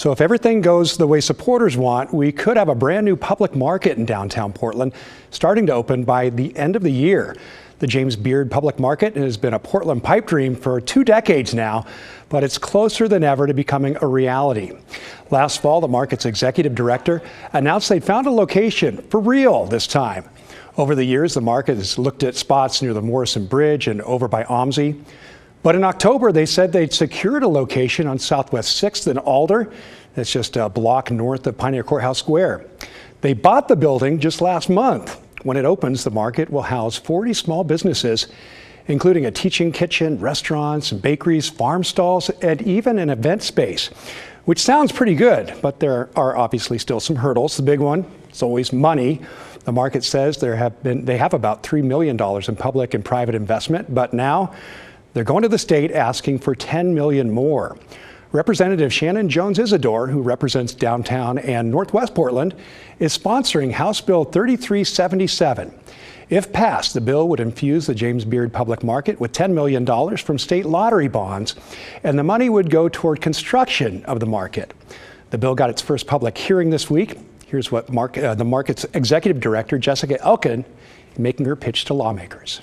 So if everything goes the way supporters want, we could have a brand new public market in downtown Portland starting to open by the end of the year. The James Beard Public Market has been a Portland pipe dream for 2 decades now, but it's closer than ever to becoming a reality. Last fall, the market's executive director announced they'd found a location for real this time. Over the years, the market has looked at spots near the Morrison Bridge and over by OMSI. But in October, they said they'd secured a location on Southwest 6th in Alder. That's just a block north of Pioneer Courthouse Square. They bought the building just last month. When it opens, the market will house 40 small businesses, including a teaching kitchen, restaurants, and bakeries, farm stalls, and even an event space, which sounds pretty good, but there are obviously still some hurdles. The big one is always money. The market says they have about $3 million in public and private investment, but now they're going to the state asking for $10 million more. Representative Shannon Jones-Isidore, who represents downtown and Northwest Portland, is sponsoring House Bill 3377. If passed, the bill would infuse the James Beard Public Market with $10 million from state lottery bonds, and the money would go toward construction of the market. The bill got its first public hearing this week. Here's what the market's executive director, Jessica Elkin, making her pitch to lawmakers.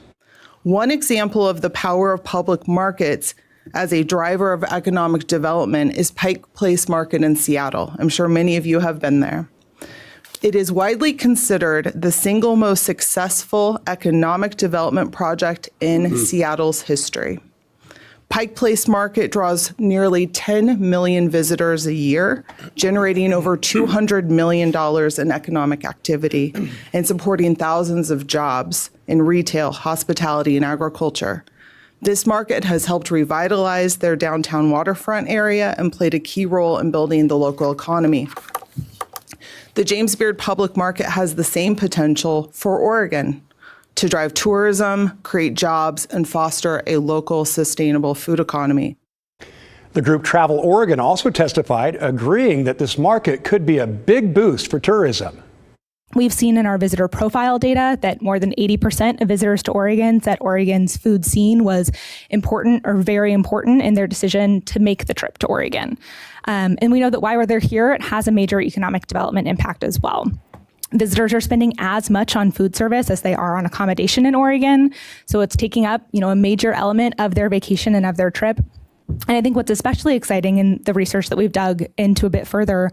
One example of the power of public markets as a driver of economic development is Pike Place Market in Seattle. I'm sure many of you have been there. It is widely considered the single most successful economic development project in Seattle's history. Pike Place Market draws nearly 10 million visitors a year, generating over $200 million in economic activity and supporting thousands of jobs in retail, hospitality, and agriculture. This market has helped revitalize their downtown waterfront area and played a key role in building the local economy. The James Beard Public Market has the same potential for Oregon to drive tourism, create jobs, and foster a local sustainable food economy. The group Travel Oregon also testified, agreeing that this market could be a big boost for tourism. We've seen in our visitor profile data that more than 80% of visitors to Oregon said Oregon's food scene was important or very important in their decision to make the trip to Oregon. And we know that while they're here, it has a major economic development impact as well. Visitors are spending as much on food service as they are on accommodation in Oregon. So it's taking up, a major element of their vacation and of their trip. And I think what's especially exciting in the research that we've dug into a bit further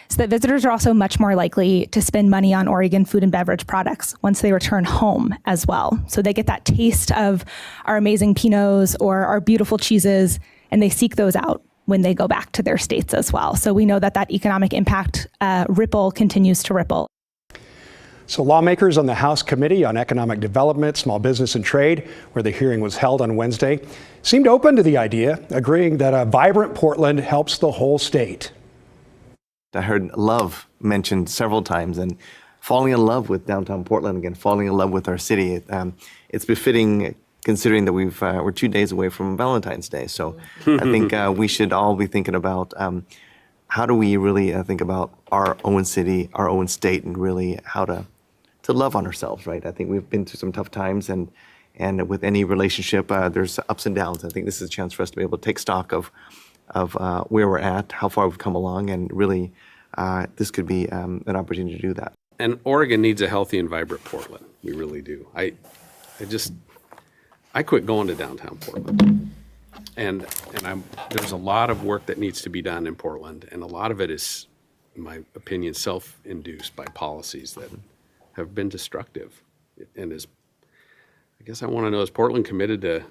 is that visitors are also much more likely to spend money on Oregon food and beverage products once they return home as well. So they get that taste of our amazing Pinots or our beautiful cheeses, and they seek those out when they go back to their states as well. So we know that economic impact ripple continues to ripple. So lawmakers on the House Committee on Economic Development, Small Business and Trade, where the hearing was held on Wednesday, seemed open to the idea, agreeing that a vibrant Portland helps the whole state. I heard love mentioned several times, and falling in love with downtown Portland again, falling in love with our city. It's befitting considering that we're 2 days away from Valentine's Day. So I think we should all be thinking about how do we really think about our own city, our own state, and really how to love on ourselves, right? I think we've been through some tough times, and with any relationship, there's ups and downs. I think this is a chance for us to be able to take stock of where we're at, how far we've come along, and really this could be an opportunity to do that. And Oregon needs a healthy and vibrant Portland. We really do. I quit going to downtown Portland, and there's a lot of work that needs to be done in Portland, and a lot of it is, in my opinion, self-induced by policies that have been destructive. And I guess I want to know, is Portland committed to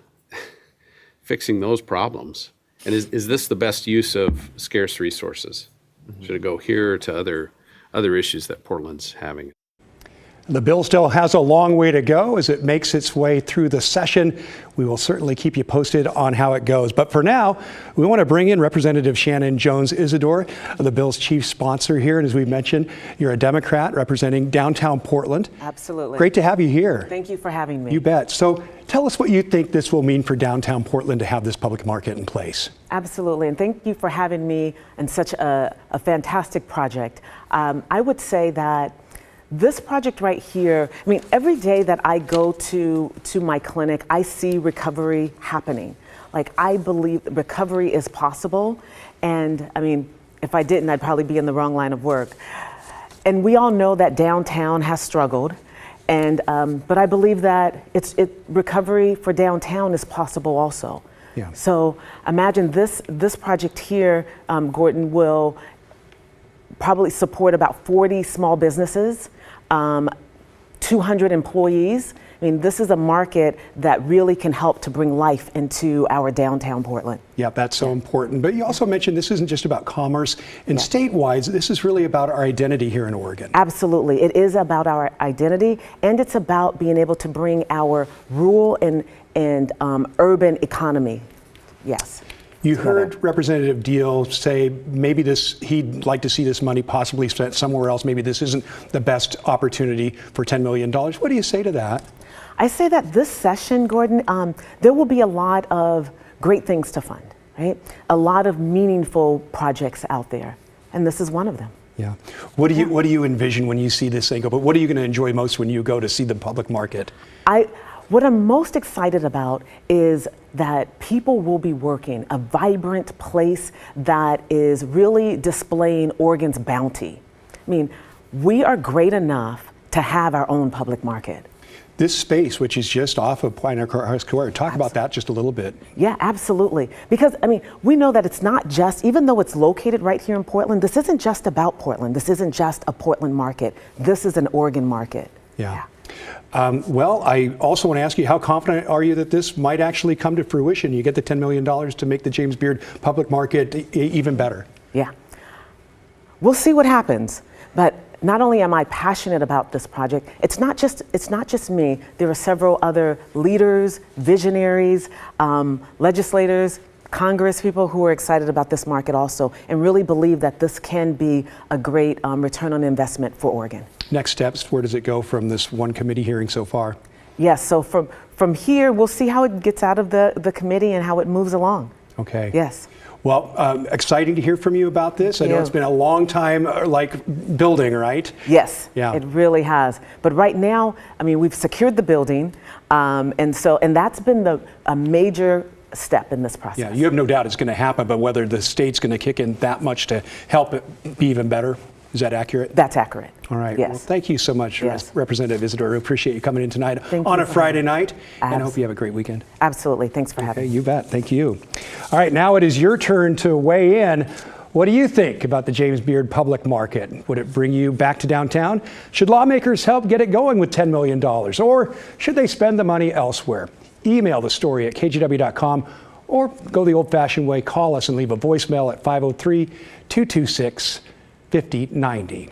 fixing those problems? And is this the best use of scarce resources? Should it go here to other issues that Portland's having? The bill still has a long way to go as it makes its way through the session. We will certainly keep you posted on how it goes. But for now, we want to bring in Representative Shannon Jones-Isidore, the bill's chief sponsor here. And as we mentioned, you're a Democrat representing downtown Portland. Absolutely. Great to have you here. Thank you for having me. You bet. So tell us what you think this will mean for downtown Portland to have this public market in place. Absolutely. And thank you for having me in such a fantastic project. I would say that this project right here, every day that I go to my clinic, I see recovery happening. I believe recovery is possible. And If I didn't, I'd probably be in the wrong line of work. And we all know that downtown has struggled, and but I believe that recovery for downtown is possible also. Yeah. So imagine this project here, Gordon, will probably support about 40 small businesses, 200 employees. I mean, this is a market that really can help to bring life into our downtown Portland. Yeah, that's so important. But you also mentioned this isn't just about commerce. And statewide, this is really about our identity here in Oregon. Absolutely. It is about our identity, and it's about being able to bring our rural and urban economy. Yes. You heard Representative Deal say maybe he'd like to see this money possibly spent somewhere else. Maybe this isn't the best opportunity for $10 million. What do you say to that? I say that this session, Gordon, there will be a lot of great things to fund, right? A lot of meaningful projects out there, and this is one of them. Yeah. What do you envision when you see this thing go? But what are you going to enjoy most when you go to see the public market? What I'm most excited about is that people will be working, a vibrant place that is really displaying Oregon's bounty. I mean, we are great enough to have our own public market. This space, which is just off of Pioneer Square, talk about that just a little bit. Yeah, absolutely. Because, I mean, we know that it's not just, even though it's located right here in Portland, this isn't just about Portland. This isn't just a Portland market. This is an Oregon market. Yeah. Well, I also want to ask you, how confident are you that this might actually come to fruition? You get the $10 million to make the James Beard public market even better. Yeah. We'll see what happens. But not only am I passionate about this project, it's not just me. There are several other leaders, visionaries, legislators, Congress people who are excited about this market also, and really believe that this can be a great return on investment for Oregon. Next steps, where does it go from this one committee hearing so far? Yes, so from here, we'll see how it gets out of the committee and how it moves along. Okay. Yes. Well, exciting to hear from you about this. I know it's been a long time, building, right? Yes, Yeah. It really has. But right now, I mean, we've secured the building, and that's been a major step in this process. Yeah, you have no doubt it's going to happen, but whether the state's going to kick in that much to help it be even better, is that accurate? That's accurate. All right. Yes. Well, thank you so much, Yes. Representative Isidore. We appreciate you coming in tonight Thank on you a for Friday having me. night, and I hope you have a great weekend. Absolutely. Thanks for having Okay, me. you bet. Thank you. All right, now it is your turn to weigh in. What do you think about the James Beard public market? Would it bring you back to downtown? Should lawmakers help get it going with $10 million? Or should they spend the money elsewhere? Email the story at kgw.com or go the old-fashioned way, call us and leave a voicemail at 503-226-5090.